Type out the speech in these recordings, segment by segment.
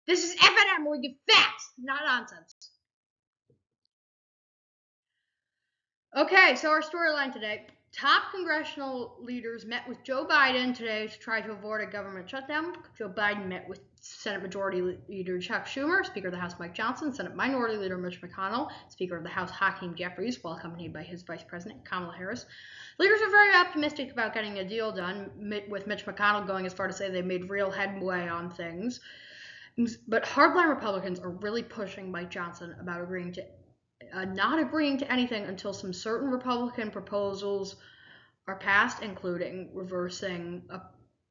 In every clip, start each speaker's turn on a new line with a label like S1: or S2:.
S1: This is FNN where we give facts, not nonsense. Okay, so our storyline today. Top congressional leaders met with Joe Biden today to try to avoid a government shutdown. Joe Biden met with Senate Majority Leader Chuck Schumer, Speaker of the House Mike Johnson, Senate Minority Leader Mitch McConnell, Speaker of the House Hakeem Jeffries, while accompanied by his Vice President Kamala Harris. Leaders are very optimistic about getting a deal done, with Mitch McConnell going as far to say they made real headway on things. But hardline Republicans are really pushing Mike Johnson about not agreeing to anything until some certain Republican proposals are passed, including reversing a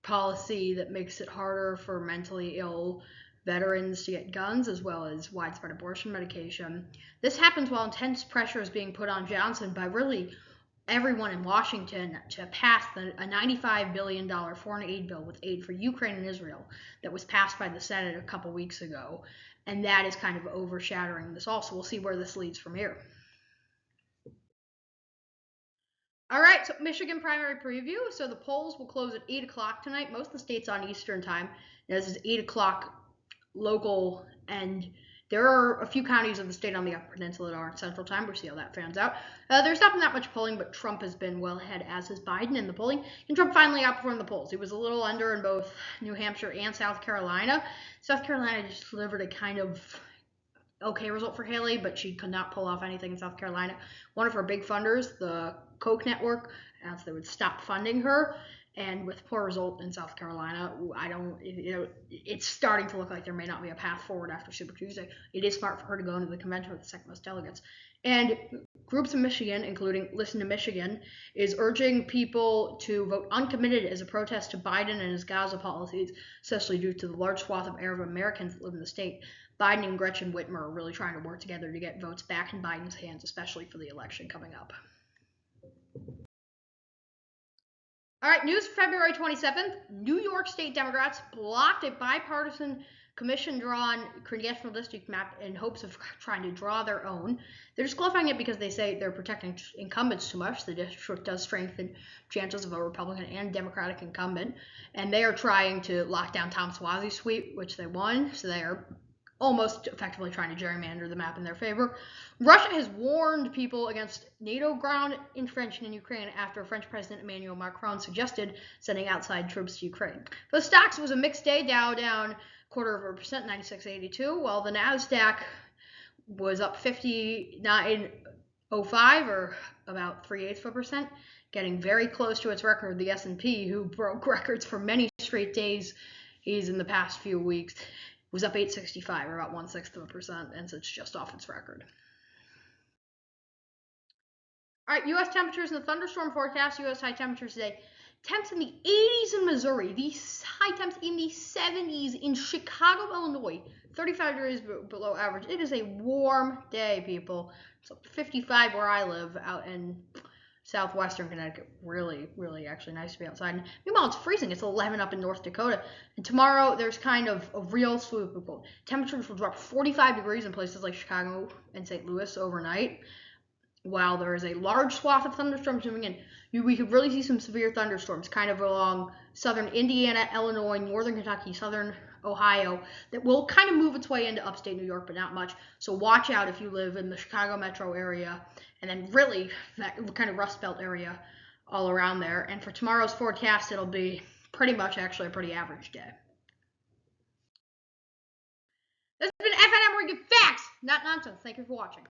S1: policy that makes it harder for mentally ill veterans to get guns, as well as widespread abortion medication. This happens while intense pressure is being put on Johnson by really everyone in Washington to pass a $95 billion foreign aid bill with aid for Ukraine and Israel that was passed by the Senate a couple weeks ago. And that is kind of overshadowing this all. So we'll see where this leads from here. All right, so Michigan primary preview. So the polls will close at 8 o'clock tonight. Most of the states on Eastern time. This is 8 o'clock local, and there are a few counties of the state on the Upper Peninsula that are in Central Time. We'll see how that fans out. There's not been that much polling, but Trump has been well ahead, as has Biden in the polling. And Trump finally outperformed the polls. He was a little under in both New Hampshire and South Carolina. South Carolina just delivered a kind of okay result for Haley, but she could not pull off anything in South Carolina. One of her big funders, the Koch network, announced they would stop funding her. And with poor result in South Carolina, it's starting to look like there may not be a path forward after Super Tuesday. It is smart for her to go into the convention with the second most delegates. And groups in Michigan, including Listen to Michigan, is urging people to vote uncommitted as a protest to Biden and his Gaza policies, especially due to the large swath of Arab Americans that live in the state. Biden and Gretchen Whitmer are really trying to work together to get votes back in Biden's hands, especially for the election coming up. All right, news for February 27th. New York State Democrats blocked a bipartisan commission-drawn congressional district map in hopes of trying to draw their own. They're disqualifying it because they say they're protecting incumbents too much. The district does strengthen chances of a Republican and Democratic incumbent, and they are trying to lock down Tom Suozzi's sweep, which they won, so they are almost effectively trying to gerrymander the map in their favor. Russia has warned people against NATO ground intervention in Ukraine after French President Emmanuel Macron suggested sending outside troops to Ukraine. For the stocks, it was a mixed day. Dow down 0.25%, 96.82, while the NASDAQ was up 59.05, or about 0.3%, getting very close to its record. The S&P, who broke records for many straight days in the past few weeks, was up 8.65, or about 1/6%, and so it's just off its record. All right, U.S. temperatures in the thunderstorm forecast. U.S. high temperatures today. Temps in the 80s in Missouri. These high temps in the 70s in Chicago, Illinois. 35 degrees below average. It is a warm day, people. It's up to 55 where I live, out in southwestern Connecticut. Really, really actually nice to be outside. Meanwhile, it's freezing. It's 11 up in North Dakota. And tomorrow, there's kind of a real swoop of cold. Temperatures will drop 45 degrees in places like Chicago and St. Louis overnight. While there is a large swath of thunderstorms moving in, we could really see some severe thunderstorms kind of along southern Indiana, Illinois, northern Kentucky, southern Ohio, that will kind of move its way into upstate New York, but not much. So watch out if you live in the Chicago metro area, and then really that kind of Rust Belt area all around there. And for tomorrow's forecast, it'll be pretty much actually a pretty average day. This has been FNN, where we give facts, not nonsense. Thank you for watching.